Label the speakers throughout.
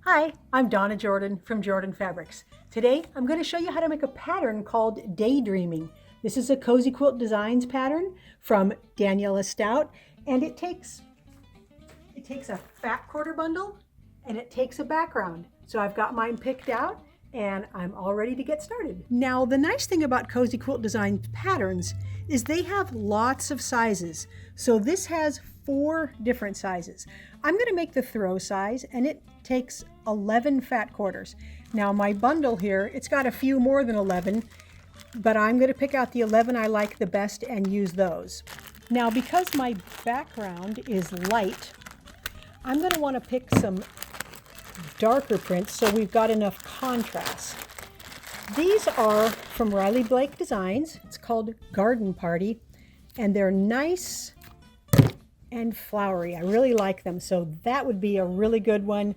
Speaker 1: Hi, I'm Donna Jordan from Jordan Fabrics. Today I'm going to show you how to make a pattern called Daydreaming. This is a Cozy Quilt Designs pattern from Daniela Stout, and it takes a fat quarter bundle and it takes a background. So I've got mine picked out and I'm all ready to get started. Now the nice thing about Cozy Quilt Designs patterns is they have lots of sizes. So this has 4 different sizes. I'm going to make the throw size and it takes 11 fat quarters. Now my bundle here, it's got a few more than 11, but I'm going to pick out the 11 I like the best and use those. Now because my background is light, I'm going to want to pick some darker prints so we've got enough contrast. These are from Riley Blake Designs. It's called Garden Party, and they're nice and flowery. I really like them, so that would be a really good one.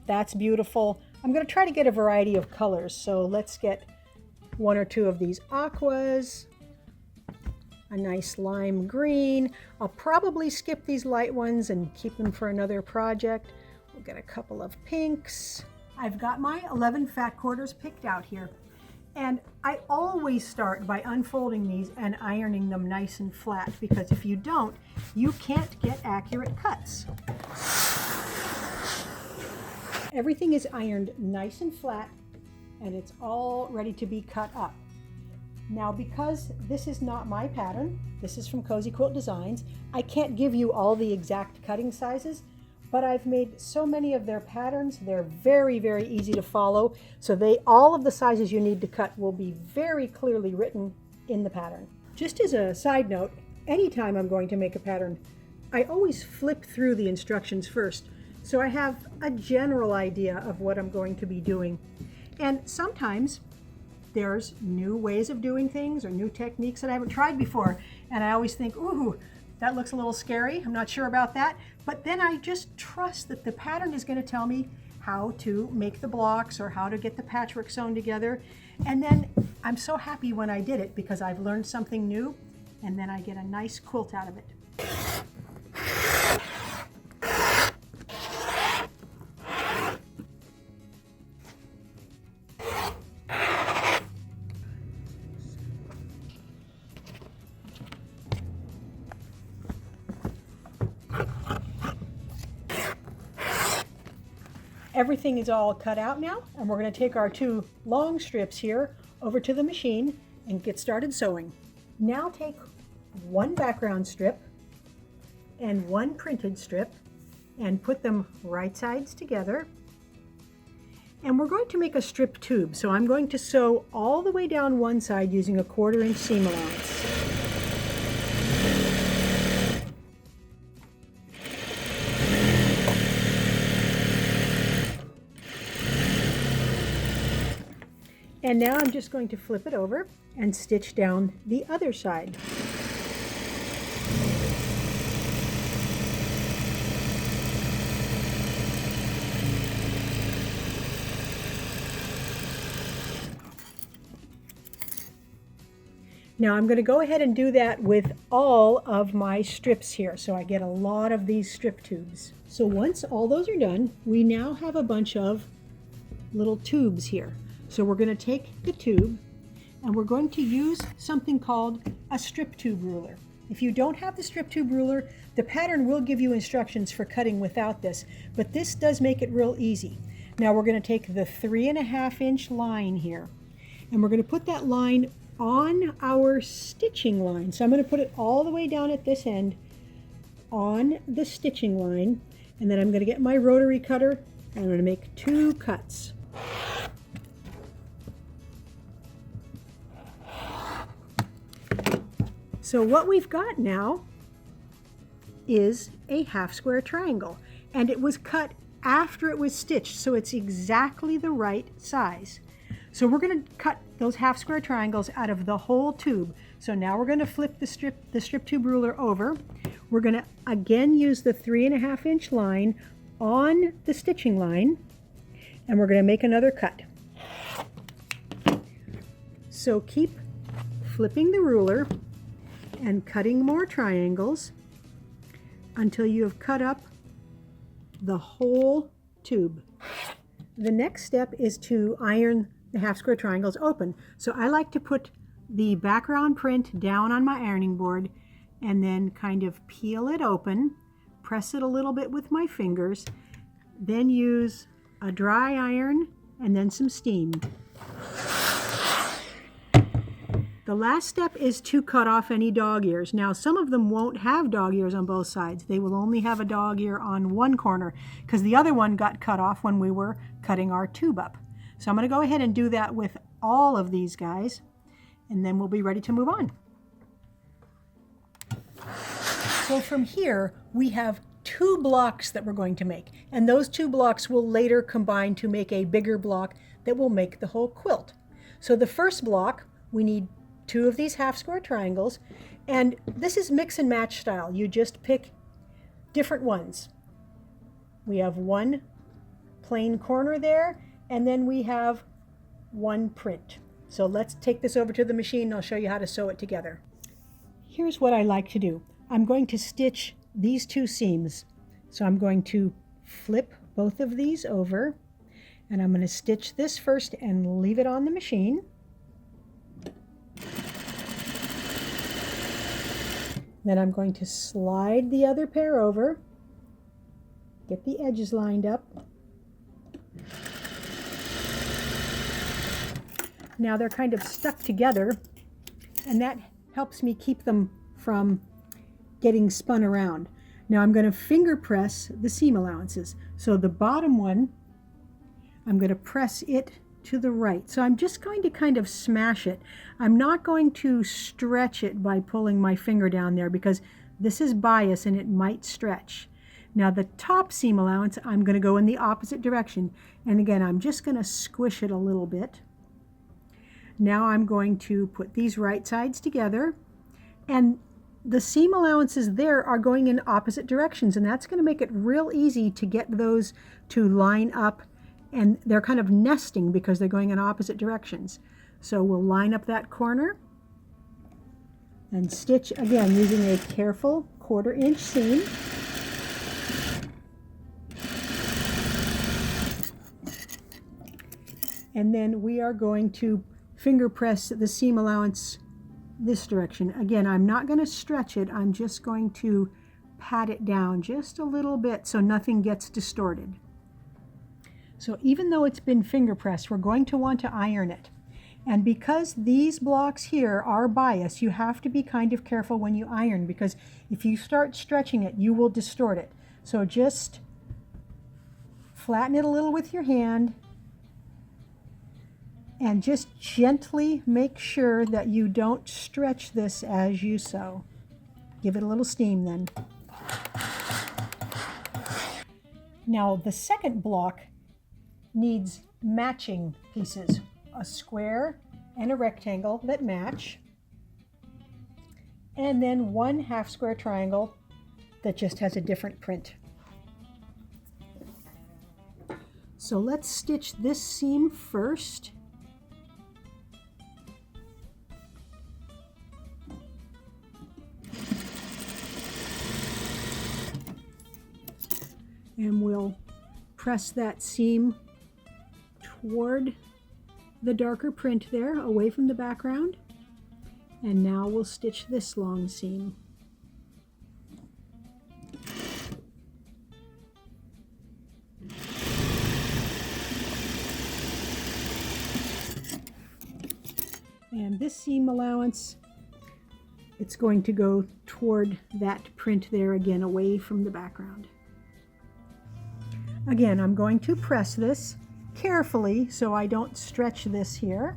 Speaker 1: That's beautiful. I'm going to try to get a variety of colors, so let's get 1 or 2 of these aquas, a nice lime green. I'll probably skip these light ones and keep them for another project. We'll get a couple of pinks. I've got my 11 fat quarters picked out here, and I always start by unfolding these and ironing them nice and flat, because if you don't, you can't get accurate cuts. Everything is ironed nice and flat and it's all ready to be cut up. Now because this is not my pattern, this is from Cozy Quilt Designs, I can't give you all the exact cutting sizes, but I've made so many of their patterns. They're very, very easy to follow. So all of the sizes you need to cut will be very clearly written in the pattern. Just as a side note, anytime I'm going to make a pattern, I always flip through the instructions first, so I have a general idea of what I'm going to be doing. And sometimes there's new ways of doing things or new techniques that I haven't tried before, and I always think, ooh, that looks a little scary, I'm not sure about that. But then I just trust that the pattern is going to tell me how to make the blocks or how to get the patchwork sewn together. And then I'm so happy when I did it because I've learned something new, and then I get a nice quilt out of it. Everything is all cut out now, and we're going to take our 2 long strips here over to the machine and get started sewing. Now take 1 background strip and 1 printed strip and put them right sides together. And we're going to make a strip tube, so I'm going to sew all the way down one side using a 1/4 inch seam allowance. And now I'm just going to flip it over and stitch down the other side. Now I'm going to go ahead and do that with all of my strips here, so I get a lot of these strip tubes. So once all those are done, we now have a bunch of little tubes here. So we're going to take the tube and we're going to use something called a strip tube ruler. If you don't have the strip tube ruler, the pattern will give you instructions for cutting without this, but this does make it real easy. Now we're going to take the 3.5 inch line here, and we're going to put that line on our stitching line. So I'm going to put it all the way down at this end on the stitching line, and then I'm going to get my rotary cutter and I'm going to make 2 cuts. So what we've got now is a 1/2 square triangle, and it was cut after it was stitched, so it's exactly the right size. So we're going to cut those 1/2 square triangles out of the whole tube. So now we're going to flip the strip tube ruler over. We're going to again use the 3.5 inch line on the stitching line, and we're going to make another cut. So keep flipping the ruler and cutting more triangles until you have cut up the whole tube. The next step is to iron the half square triangles open. So I like to put the background print down on my ironing board and then kind of peel it open, press it a little bit with my fingers, then use a dry iron and then some steam. The last step is to cut off any dog ears. Now, some of them won't have dog ears on both sides. They will only have a dog ear on one corner because the other one got cut off when we were cutting our tube up. So I'm going to go ahead and do that with all of these guys, and then we'll be ready to move on. So from here, we have 2 blocks that we're going to make, and those 2 blocks will later combine to make a bigger block that will make the whole quilt. So the first block, we need 2 of these half square triangles, and this is mix and match style. You just pick different ones. We have one plain corner there, and then we have one print. So let's take this over to the machine and I'll show you how to sew it together. Here's what I like to do. I'm going to stitch these 2 seams. So I'm going to flip both of these over, and I'm going to stitch this first and leave it on the machine. Then I'm going to slide the other pair over, get the edges lined up. Now they're kind of stuck together, and that helps me keep them from getting spun around. Now I'm going to finger press the seam allowances. So the bottom one, I'm going to press it to the right. So I'm just going to kind of smash it. I'm not going to stretch it by pulling my finger down there because this is bias and it might stretch. Now the top seam allowance, I'm going to go in the opposite direction. And again, I'm just going to squish it a little bit. Now I'm going to put these right sides together, and the seam allowances there are going in opposite directions, and that's going to make it real easy to get those to line up, and they're kind of nesting because they're going in opposite directions. So we'll line up that corner and stitch again using a careful 1/4 inch seam. And then we are going to finger press the seam allowance this direction. Again, I'm not going to stretch it. I'm just going to pat it down just a little bit so nothing gets distorted. So even though it's been finger pressed, we're going to want to iron it. And because these blocks here are biased, you have to be kind of careful when you iron, because if you start stretching it, you will distort it. So just flatten it a little with your hand and just gently make sure that you don't stretch this as you sew. Give it a little steam then. Now the second block needs matching pieces, a square and a rectangle that match, and then one half square triangle that just has a different print. So let's stitch this seam first. And we'll press that seam toward the darker print there, away from the background. And now we'll stitch this long seam. And this seam allowance, it's going to go toward that print there again, away from the background. Again, I'm going to press this carefully so I don't stretch this here.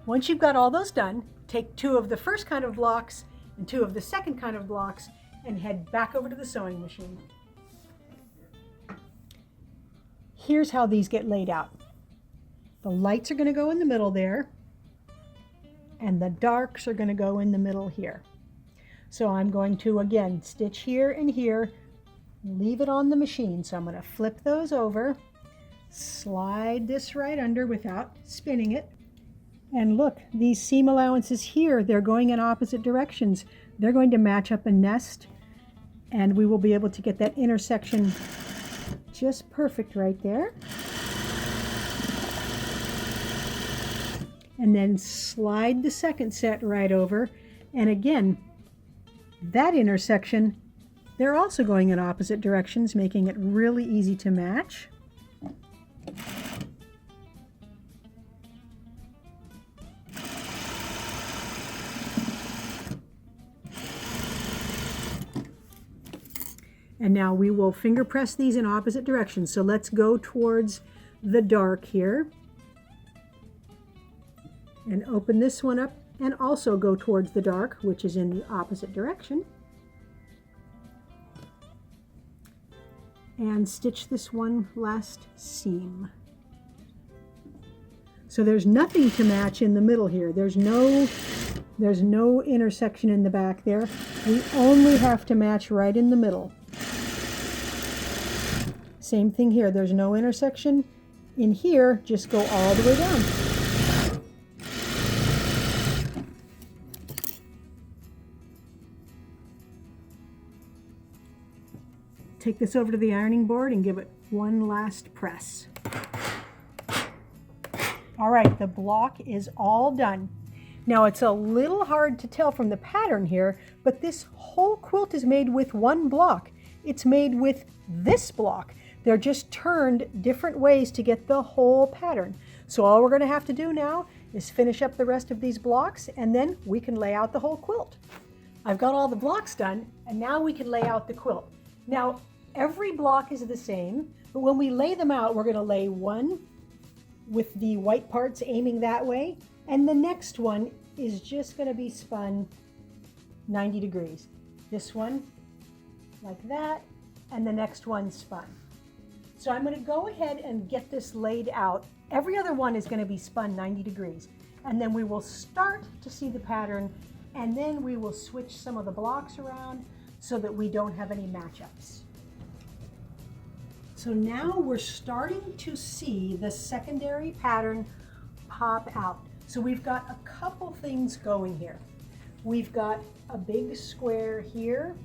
Speaker 1: Once you've got all those done, take 2 of the first kind of blocks and 2 of the second kind of blocks and head back over to the sewing machine. Here's how these get laid out. The lights are going to go in the middle there, and the darks are going to go in the middle here. So I'm going to, again, stitch here and here, leave it on the machine. So I'm going to flip those over, slide this right under without spinning it. And look, these seam allowances here, they're going in opposite directions. They're going to match up and nest And we will be able to get that intersection just perfect right there. And then slide the second set right over. And again, that intersection, they're also going in opposite directions, making it really easy to match. And now we will finger press these in opposite directions. So let's go towards the dark here. And open this one up and also go towards the dark, which is in the opposite direction. And stitch this one last seam. So there's nothing to match in the middle here. There's no intersection in the back there. We only have to match right in the middle. Same thing here. There's no intersection in here. Just go all the way down. Take this over to the ironing board and give it one last press. All right, the block is all done. Now it's a little hard to tell from the pattern here, but this whole quilt is made with one block. It's made with this block. They're just turned different ways to get the whole pattern. So all we're going to have to do now is finish up the rest of these blocks, and then we can lay out the whole quilt. I've got all the blocks done, and now we can lay out the quilt. Now, every block is the same, but when we lay them out, we're going to lay one with the white parts aiming that way, and the next one is just going to be spun 90 degrees. This one like that, and the next one spun. So I'm going to go ahead and get this laid out. Every other one is going to be spun 90 degrees, and then we will start to see the pattern, and then we will switch some of the blocks around so that we don't have any matchups. So now we're starting to see the secondary pattern pop out. So we've got a couple things going here. We've got a big square here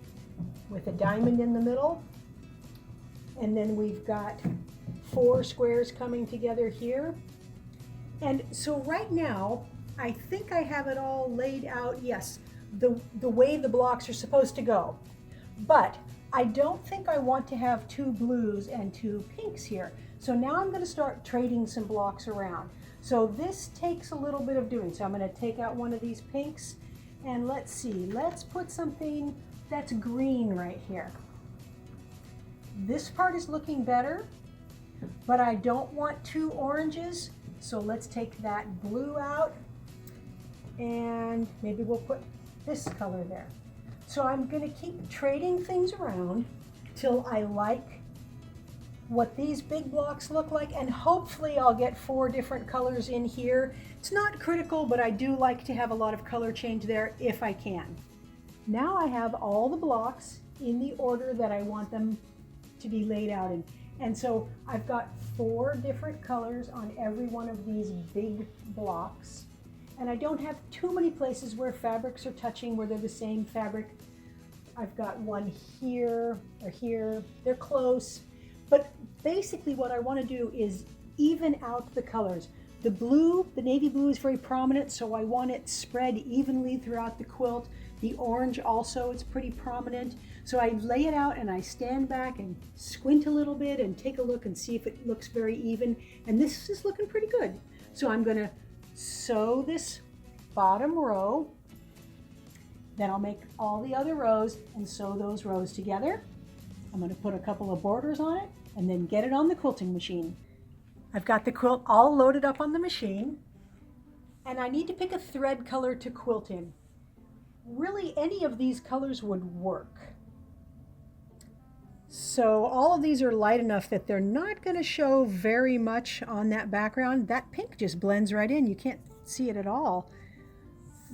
Speaker 1: with a diamond in the middle. And then we've got 4 squares coming together here. And so right now, I think I have it all laid out, yes, the way the blocks are supposed to go. But I don't think I want to have 2 blues and 2 pinks here. So now I'm going to start trading some blocks around. So this takes a little bit of doing. So I'm going to take out one of these pinks, and let's see, let's put something that's green right here. This part is looking better, but I don't want 2 oranges. So let's take that blue out, and maybe we'll put this color there. So I'm going to keep trading things around till I like what these big blocks look like, and hopefully I'll get 4 different colors in here. It's not critical, but I do like to have a lot of color change there if I can. Now I have all the blocks in the order that I want them to be laid out in. And so I've got 4 different colors on every one of these big blocks. And I don't have too many places where fabrics are touching, where they're the same fabric. I've got one here or here. They're close. But basically what I want to do is even out the colors. The blue, the navy blue, is very prominent, so I want it spread evenly throughout the quilt. The orange also, it's pretty prominent. So I lay it out and I stand back and squint a little bit and take a look and see if it looks very even. And this is looking pretty good. So I'm going to sew this bottom row. Then I'll make all the other rows and sew those rows together. I'm going to put a couple of borders on it and then get it on the quilting machine. I've got the quilt all loaded up on the machine, and I need to pick a thread color to quilt in. Really, any of these colors would work. So all of these are light enough that they're not going to show very much on that background. That pink just blends right in. You can't see it at all.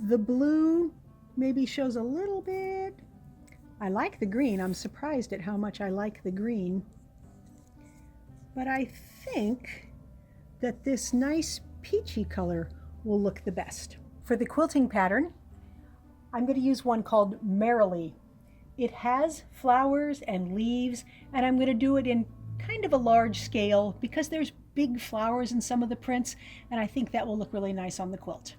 Speaker 1: The blue maybe shows a little bit. I like the green. I'm surprised at how much I like the green. But I think that this nice peachy color will look the best. For the quilting pattern, I'm going to use one called Merrily. It has flowers and leaves, and I'm going to do it in kind of a large scale because there's big flowers in some of the prints, and I think that will look really nice on the quilt.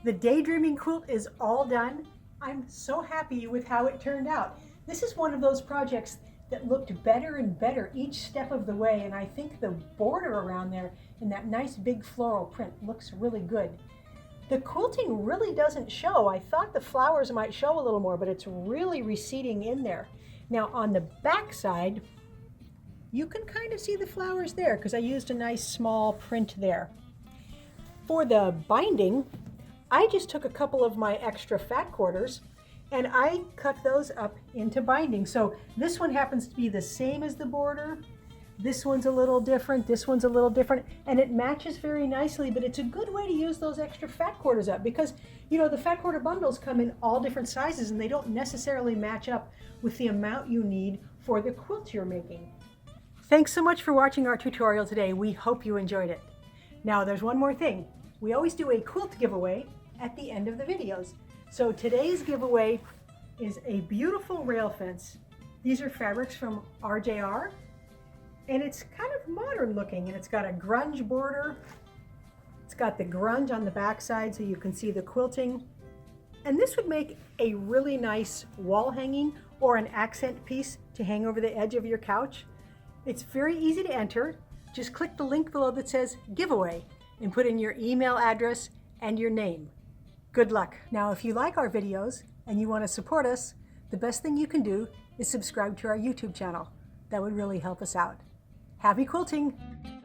Speaker 1: The daydreaming quilt is all done. I'm so happy with how it turned out. This is one of those projects that looked better and better each step of the way, and I think the border around there in that nice big floral print looks really good. The quilting really doesn't show. I thought the flowers might show a little more, but it's really receding in there. Now on the back side, you can kind of see the flowers there because I used a nice small print there. For the binding, I just took a couple of my extra fat quarters and I cut those up into binding. So this one happens to be the same as the border. This one's a little different, this one's a little different, and it matches very nicely, but it's a good way to use those extra fat quarters up because, you know, the fat quarter bundles come in all different sizes and they don't necessarily match up with the amount you need for the quilt you're making. Thanks so much for watching our tutorial today. We hope you enjoyed it. Now there's one more thing. We always do a quilt giveaway at the end of the videos. So today's giveaway is a beautiful rail fence. These are fabrics from RJR, and it's kind of modern looking, and it's got a grunge border. It's got the grunge on the back side so you can see the quilting. And this would make a really nice wall hanging or an accent piece to hang over the edge of your couch. It's very easy to enter. Just click the link below that says giveaway and put in your email address and your name. Good luck. Now, if you like our videos and you want to support us, the best thing you can do is subscribe to our YouTube channel. That would really help us out. Happy quilting!